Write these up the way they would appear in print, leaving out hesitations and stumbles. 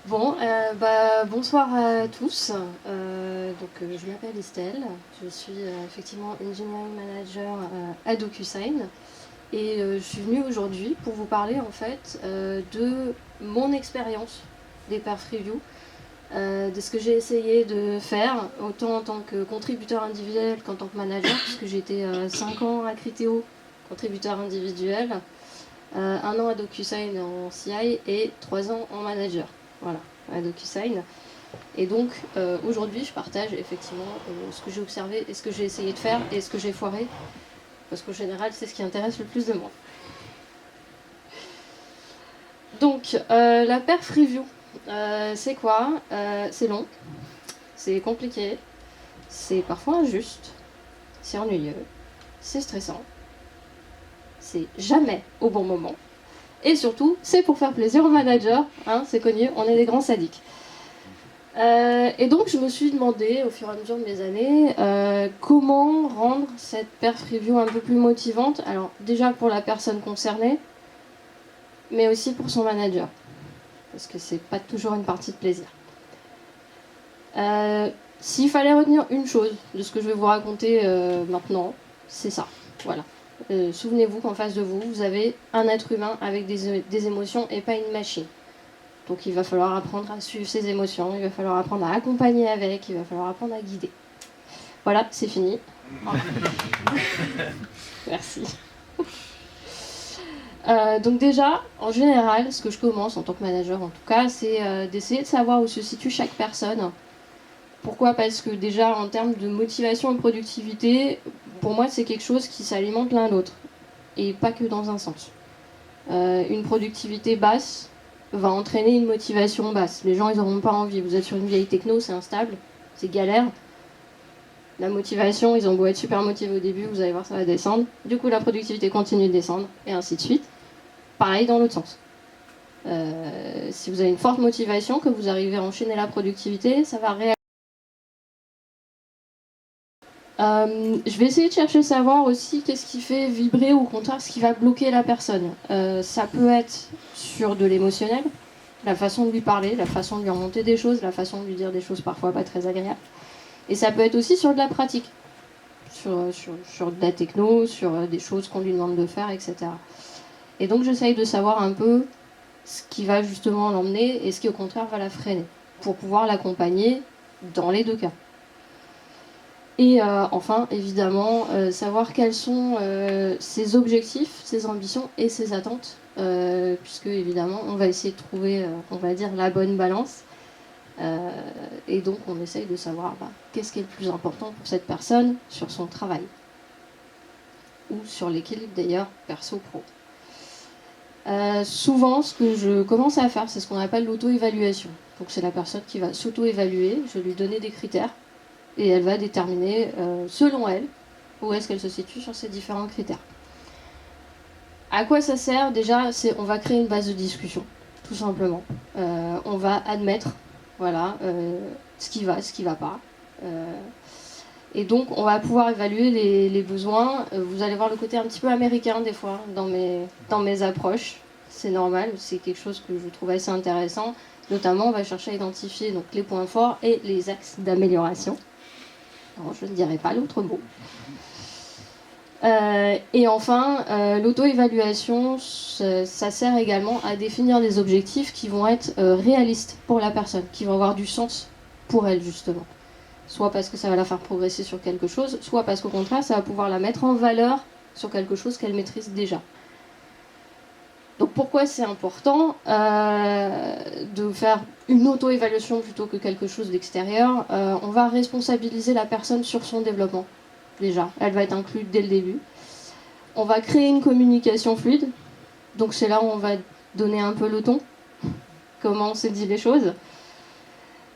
Bon, bonsoir à tous. Je m'appelle Estelle, je suis effectivement Engineering Manager à DocuSign et je suis venue aujourd'hui pour vous parler en fait de mon expérience des perf reviews, de ce que j'ai essayé de faire, autant en tant que contributeur individuel qu'en tant que manager, puisque j'ai été 5 ans à Criteo, contributeur individuel, 1 an à DocuSign en CI et 3 ans en manager. Voilà, à DocuSign. Et donc aujourd'hui, je partage effectivement ce que j'ai observé et ce que j'ai essayé de faire et ce que j'ai foiré, parce qu'en général, c'est ce qui intéresse le plus de moi. Donc, la perf review, c'est quoi C'est long, c'est compliqué, c'est parfois injuste, c'est ennuyeux, c'est stressant, c'est jamais au bon moment. Et surtout, c'est pour faire plaisir aux managers, hein, c'est connu, on est des grands sadiques. Et donc je me suis demandé au fur et à mesure de mes années comment rendre cette perf review un peu plus motivante. Alors déjà pour la personne concernée, mais aussi pour son manager, parce que c'est pas toujours une partie de plaisir. S'il fallait retenir une chose de ce que je vais vous raconter maintenant, c'est ça. Voilà. Souvenez-vous qu'en face de vous, vous avez un être humain avec des émotions et pas une machine. Donc il va falloir apprendre à suivre ses émotions, il va falloir apprendre à accompagner avec, il va falloir apprendre à guider. Voilà, c'est fini. Merci. Donc déjà, en général, ce que je commence en tant que manager en tout cas, c'est d'essayer de savoir où se situe chaque personne. Pourquoi ? Parce que déjà, en termes de motivation et productivité, pour moi, c'est quelque chose qui s'alimente l'un l'autre. Et pas que dans un sens. Une productivité basse va entraîner une motivation basse. Les gens, ils n'auront pas envie. Vous êtes sur une vieille techno, c'est instable, c'est galère. La motivation, ils ont beau être super motivés au début, vous allez voir, ça va descendre. Du coup, la productivité continue de descendre, et ainsi de suite. Pareil dans l'autre sens. Si vous avez une forte motivation, que vous arrivez à enchaîner la productivité, ça va réagir. Je vais essayer de chercher à savoir aussi qu'est-ce qui fait vibrer ou au contraire ce qui va bloquer la personne. Ça peut être sur de l'émotionnel, la façon de lui parler, la façon de lui remonter des choses, la façon de lui dire des choses parfois pas très agréables. Et ça peut être aussi sur de la pratique, sur de la techno, sur des choses qu'on lui demande de faire, etc. Et donc j'essaye de savoir un peu ce qui va justement l'emmener et ce qui au contraire va la freiner, pour pouvoir l'accompagner dans les deux cas. Et enfin, évidemment, savoir quels sont ses objectifs, ses ambitions et ses attentes, puisque évidemment, on va essayer de trouver, on va dire, la bonne balance. Et donc, on essaye de savoir qu'est-ce qui est le plus important pour cette personne sur son travail, ou sur l'équilibre d'ailleurs perso-pro. Souvent, ce que je commence à faire, c'est ce qu'on appelle l'auto-évaluation. Donc, c'est la personne qui va s'auto-évaluer, je vais lui donner des critères. Et elle va déterminer, selon elle, où est-ce qu'elle se situe sur ces différents critères. À quoi ça sert ? Déjà, on va créer une base de discussion, tout simplement. On va admettre, voilà, ce qui va, ce qui ne va pas. Et donc, on va pouvoir évaluer les besoins. Vous allez voir le côté un petit peu américain, des fois, dans mes approches. C'est normal, c'est quelque chose que je trouve assez intéressant. Notamment, on va chercher à identifier donc, les points forts et les axes d'amélioration. Non, je ne dirai pas l'autre mot. Et enfin, l'auto-évaluation, ça sert également à définir des objectifs qui vont être réalistes pour la personne, qui vont avoir du sens pour elle, justement. Soit parce que ça va la faire progresser sur quelque chose, soit parce qu'au contraire, ça va pouvoir la mettre en valeur sur quelque chose qu'elle maîtrise déjà. Donc pourquoi c'est important de faire une auto-évaluation plutôt que quelque chose d'extérieur ? On va responsabiliser la personne sur son développement, déjà. Elle va être inclue dès le début. On va créer une communication fluide. Donc c'est là où on va donner un peu le ton, comment on se dit les choses.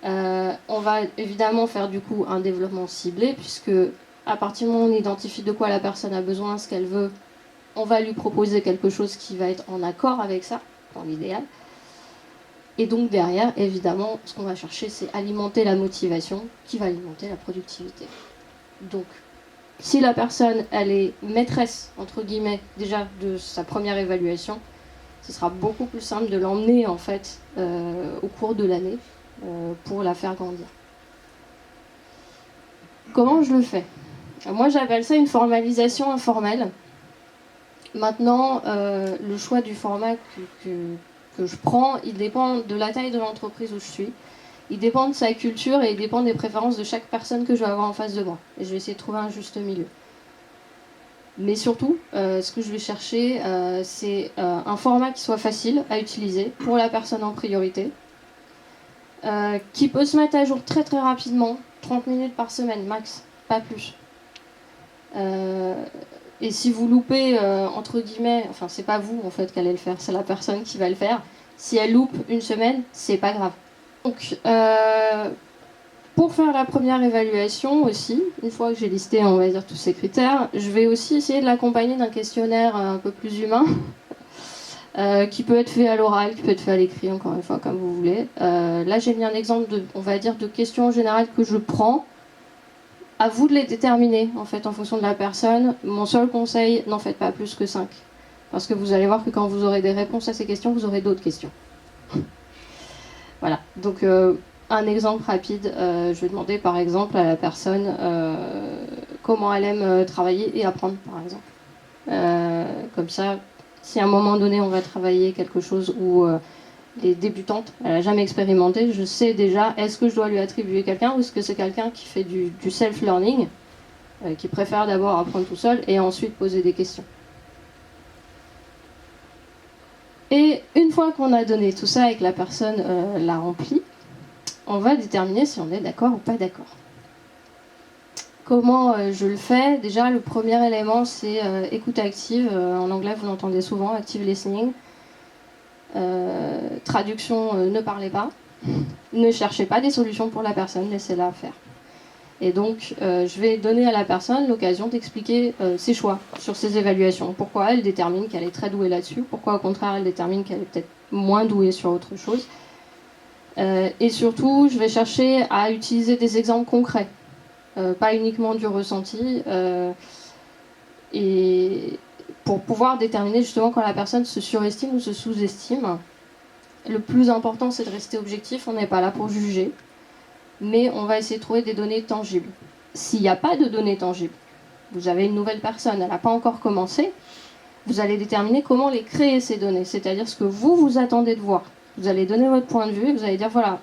On va évidemment faire du coup un développement ciblé, puisque à partir du moment où on identifie de quoi la personne a besoin, ce qu'elle veut, on va lui proposer quelque chose qui va être en accord avec ça, dans l'idéal. Et donc derrière, évidemment, ce qu'on va chercher, c'est alimenter la motivation qui va alimenter la productivité. Donc, si la personne, elle est maîtresse, entre guillemets, déjà de sa première évaluation, ce sera beaucoup plus simple de l'emmener en fait au cours de l'année pour la faire grandir. Comment je le fais? Moi j'appelle ça une formalisation informelle. Maintenant, le choix du format que je prends, il dépend de la taille de l'entreprise où je suis. Il dépend de sa culture et il dépend des préférences de chaque personne que je vais avoir en face de moi. Et je vais essayer de trouver un juste milieu. Mais surtout, ce que je vais chercher, c'est un format qui soit facile à utiliser pour la personne en priorité, qui peut se mettre à jour très très rapidement, 30 minutes par semaine max, pas plus. Et si vous loupez, entre guillemets, enfin c'est pas vous en fait qui allez le faire, c'est la personne qui va le faire. Si elle loupe une semaine, c'est pas grave. Donc, pour faire la première évaluation aussi, une fois que j'ai listé, on va dire, tous ces critères, je vais aussi essayer de l'accompagner d'un questionnaire un peu plus humain, qui peut être fait à l'oral, qui peut être fait à l'écrit, encore une fois, comme vous voulez. Là, j'ai mis un exemple de, on va dire, de questions générales que je prends. À vous de les déterminer, en fait, en fonction de la personne. Mon seul conseil, n'en faites pas plus que 5. Parce que vous allez voir que quand vous aurez des réponses à ces questions, vous aurez d'autres questions. Voilà. Donc, un exemple rapide, je vais demander par exemple à la personne comment elle aime travailler et apprendre, par exemple. Comme ça, si à un moment donné, on va travailler quelque chose où les débutantes, elle n'a jamais expérimenté, je sais déjà, est-ce que je dois lui attribuer quelqu'un ou est-ce que c'est quelqu'un qui fait du self-learning, qui préfère d'abord apprendre tout seul et ensuite poser des questions. Et une fois qu'on a donné tout ça et que la personne l'a rempli, on va déterminer si on est d'accord ou pas d'accord. Comment je le fais? Déjà, le premier élément, c'est écoute active. En anglais, vous l'entendez souvent, active listening. Traduction, ne parlez pas. Ne cherchez pas des solutions pour la personne, laissez-la faire. Et donc, je vais donner à la personne l'occasion d'expliquer ses choix sur ses évaluations. Pourquoi elle détermine qu'elle est très douée là-dessus, pourquoi au contraire elle détermine qu'elle est peut-être moins douée sur autre chose. Et surtout, je vais chercher à utiliser des exemples concrets, pas uniquement du ressenti, et pour pouvoir déterminer justement quand la personne se surestime ou se sous-estime. Le plus important, c'est de rester objectif, on n'est pas là pour juger, mais on va essayer de trouver des données tangibles. S'il n'y a pas de données tangibles, vous avez une nouvelle personne, elle n'a pas encore commencé, vous allez déterminer comment les créer ces données, c'est-à-dire ce que vous attendez de voir. Vous allez donner votre point de vue et vous allez dire voilà,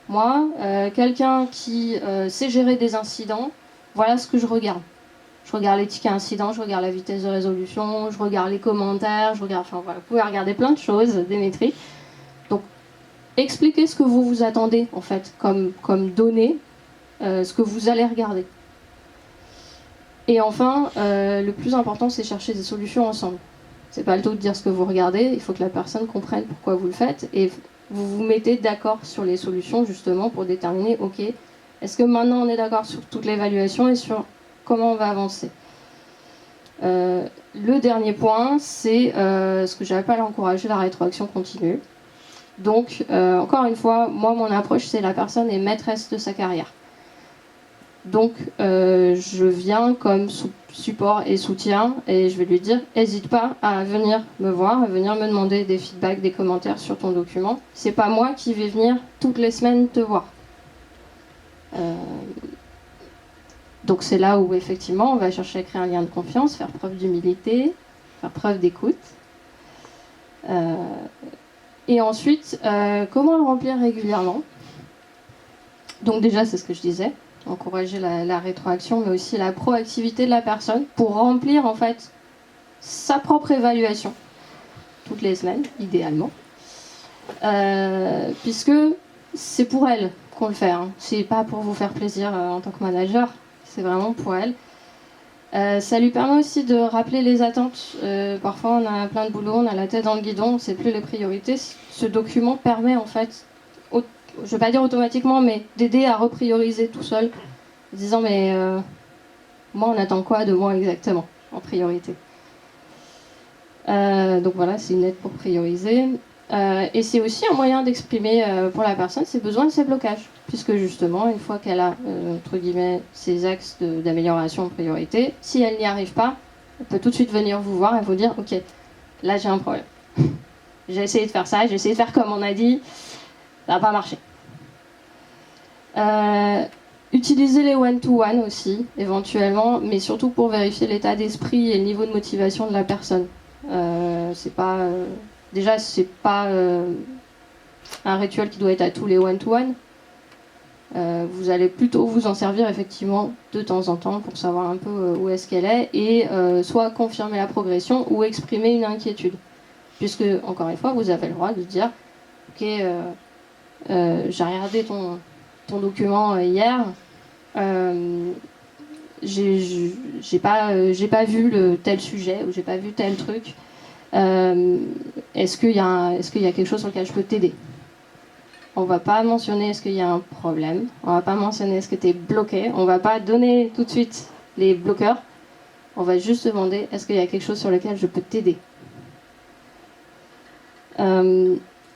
moi, quelqu'un qui sait gérer des incidents, voilà ce que je regarde. Je regarde les tickets incidents, je regarde la vitesse de résolution, je regarde les commentaires, je regarde, enfin voilà, vous pouvez regarder plein de choses, des métriques. Donc, expliquez ce que vous attendez en fait, comme données, ce que vous allez regarder. Et enfin, le plus important, c'est chercher des solutions ensemble. C'est pas le tout de dire ce que vous regardez, il faut que la personne comprenne pourquoi vous le faites et vous vous mettez d'accord sur les solutions justement pour déterminer, ok, est-ce que maintenant on est d'accord sur toute l'évaluation et sur comment on va avancer. Le dernier point, c'est ce que j'appelle encourager la rétroaction continue. Donc, encore une fois, moi, mon approche, c'est la personne est maîtresse de sa carrière. Donc, je viens comme support et soutien et je vais lui dire, n'hésite pas à venir me voir, à venir me demander des feedbacks, des commentaires sur ton document. C'est pas moi qui vais venir toutes les semaines te voir. Donc c'est là où effectivement on va chercher à créer un lien de confiance, faire preuve d'humilité, faire preuve d'écoute. Et ensuite, comment le remplir régulièrement? Donc déjà c'est ce que je disais, encourager la rétroaction, mais aussi la proactivité de la personne pour remplir en fait sa propre évaluation toutes les semaines, idéalement, puisque c'est pour elle qu'on le fait, hein. C'est pas pour vous faire plaisir en tant que manager. C'est vraiment pour elle. Ça lui permet aussi de rappeler les attentes. Parfois, on a plein de boulot, on a la tête dans le guidon, on ne sait plus les priorités. Ce document permet en fait, je ne vais pas dire automatiquement, mais d'aider à reprioriser tout seul, en disant mais moi, on attend quoi de moi exactement en priorité. Donc voilà, c'est une aide pour prioriser. Et c'est aussi un moyen d'exprimer pour la personne ses besoins et ses blocages, puisque justement, une fois qu'elle a, entre guillemets, ses axes d'amélioration en priorité, si elle n'y arrive pas, elle peut tout de suite venir vous voir et vous dire, ok, là j'ai un problème. j'ai essayé de faire ça, j'ai essayé de faire comme on a dit, ça n'a pas marché. Utilisez les one-to-one aussi, éventuellement, mais surtout pour vérifier l'état d'esprit et le niveau de motivation de la personne. Déjà, c'est pas un rituel qui doit être à tous les one-to-one. Vous allez plutôt vous en servir effectivement de temps en temps pour savoir un peu où est-ce qu'elle est et soit confirmer la progression ou exprimer une inquiétude. Puisque, encore une fois, vous avez le droit de dire « Ok, j'ai regardé ton document hier, j'ai pas vu tel sujet ou j'ai pas vu tel truc. Est-ce qu'il y a quelque chose sur lequel je peux t'aider ?» On va pas mentionner est-ce qu'il y a un problème, on va pas mentionner est-ce que tu es bloqué, on va pas donner tout de suite les bloqueurs, on va juste demander est-ce qu'il y a quelque chose sur lequel je peux t'aider.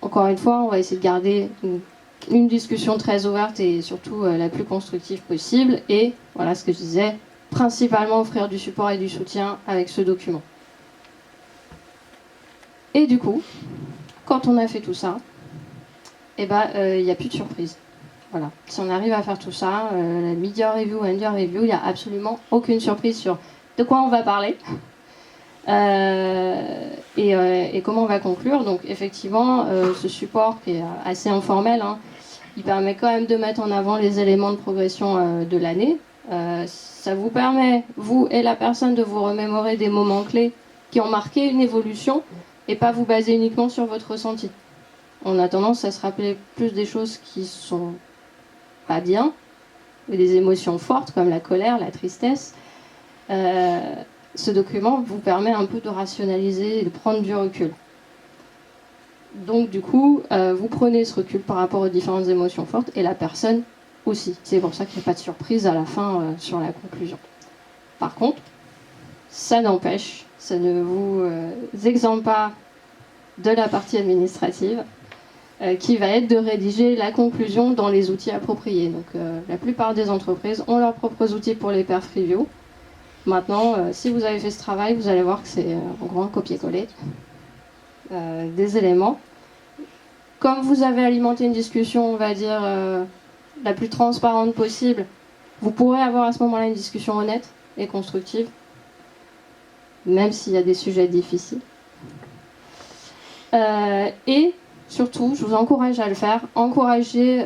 Encore une fois, on va essayer de garder une discussion très ouverte et surtout la plus constructive possible et, voilà ce que je disais, principalement offrir du support et du soutien avec ce document. Et du coup, quand on a fait tout ça, il n'y a plus de surprise. Voilà. Si on arrive à faire tout ça, la media review, end review, il n'y a absolument aucune surprise sur de quoi on va parler et comment on va conclure. Donc effectivement, ce support qui est assez informel, hein, il permet quand même de mettre en avant les éléments de progression de l'année. Ça vous permet, vous et la personne, de vous remémorer des moments clés qui ont marqué une évolution et pas vous baser uniquement sur votre ressenti. On a tendance à se rappeler plus des choses qui sont pas bien, ou des émotions fortes comme la colère, la tristesse. Ce document vous permet un peu de rationaliser et de prendre du recul. Donc du coup, vous prenez ce recul par rapport aux différentes émotions fortes et la personne aussi. C'est pour ça qu'il n'y a pas de surprise à la fin sur la conclusion. Par contre, ça n'empêche, ça ne vous exempte pas de la partie administrative. Qui va être de rédiger la conclusion dans les outils appropriés. Donc la plupart des entreprises ont leurs propres outils pour les perf review. Maintenant, si vous avez fait ce travail, vous allez voir que c'est en gros un copier-coller des éléments. Comme vous avez alimenté une discussion, on va dire, la plus transparente possible, vous pourrez avoir à ce moment-là une discussion honnête et constructive, même s'il y a des sujets difficiles. Et surtout, je vous encourage à le faire, encouragez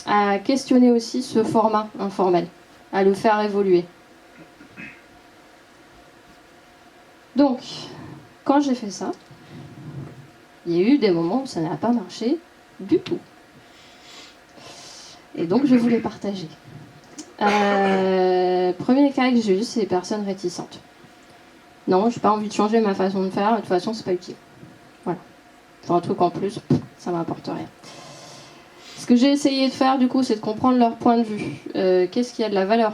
à questionner aussi ce format informel, à le faire évoluer. Donc, quand j'ai fait ça, il y a eu des moments où ça n'a pas marché du tout. Et donc, je vais vous les partager. Premier cas que j'ai eu, c'est les personnes réticentes. Non, j'ai pas envie de changer ma façon de faire, de toute façon, c'est pas utile. Voilà. Pour un truc en plus, ça m'apporte rien. Ce que j'ai essayé de faire, du coup, c'est de comprendre leur point de vue. Qu'est-ce qui a de la valeur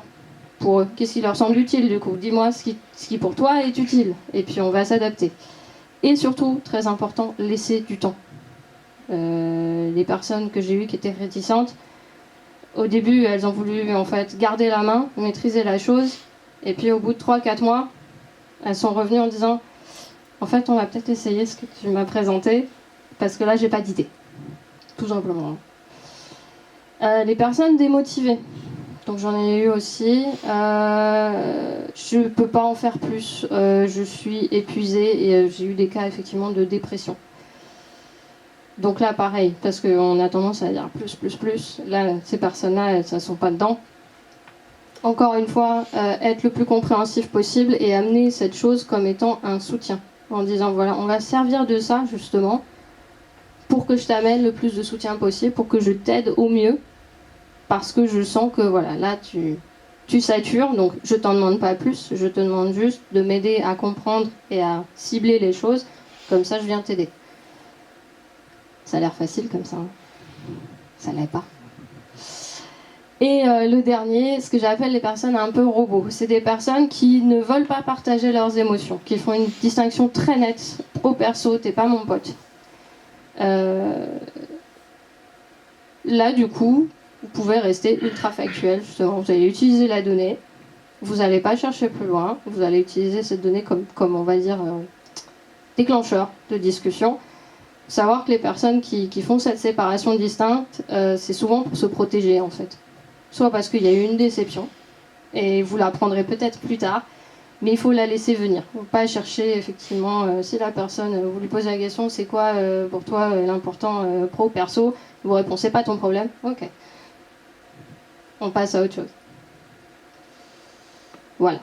pour eux? Qu'est-ce qui leur semble utile, du coup? Dis-moi ce qui pour toi est utile. Et puis, on va s'adapter. Et surtout, très important, laisser du temps. Les personnes que j'ai eues qui étaient réticentes, au début, elles ont voulu, en fait, garder la main, maîtriser la chose. Et puis, au bout de 3-4 mois, elles sont revenues en disant « En fait, on va peut-être essayer ce que tu m'as présenté, parce que là, j'ai pas d'idée. » Tout simplement. Les personnes démotivées. Donc j'en ai eu aussi. Je peux pas en faire plus. Je suis épuisée et j'ai eu des cas effectivement de dépression. Donc là, pareil, parce qu'on a tendance à dire plus. Là, ces personnes-là, elles ne sont pas dedans. Encore une fois, être le plus compréhensif possible et amener cette chose comme étant un soutien. En disant, voilà, on va servir de ça, justement, pour que je t'amène le plus de soutien possible, pour que je t'aide au mieux, parce que je sens que, voilà, là, tu satures, donc je t'en demande pas plus, je te demande juste de m'aider à comprendre et à cibler les choses, comme ça, je viens t'aider. Ça a l'air facile comme ça, hein. Ça l'est pas. Et le dernier, ce que j'appelle les personnes un peu robots. C'est des personnes qui ne veulent pas partager leurs émotions, qui font une distinction très nette. Pro perso, t'es pas mon pote. Là, du coup, vous pouvez rester ultra factuel, justement. Vous allez utiliser la donnée, vous n'allez pas chercher plus loin, vous allez utiliser cette donnée comme on va dire, déclencheur de discussion. Savoir que les personnes qui font cette séparation distincte, c'est souvent pour se protéger en fait. Soit parce qu'il y a eu une déception, et vous l'apprendrez peut-être plus tard, mais il faut la laisser venir. Il ne faut pas chercher effectivement, si la personne, vous lui posez la question, c'est quoi pour toi l'important pro, perso, vous répondez, c'est pas ton problème, ok. On passe à autre chose. Voilà.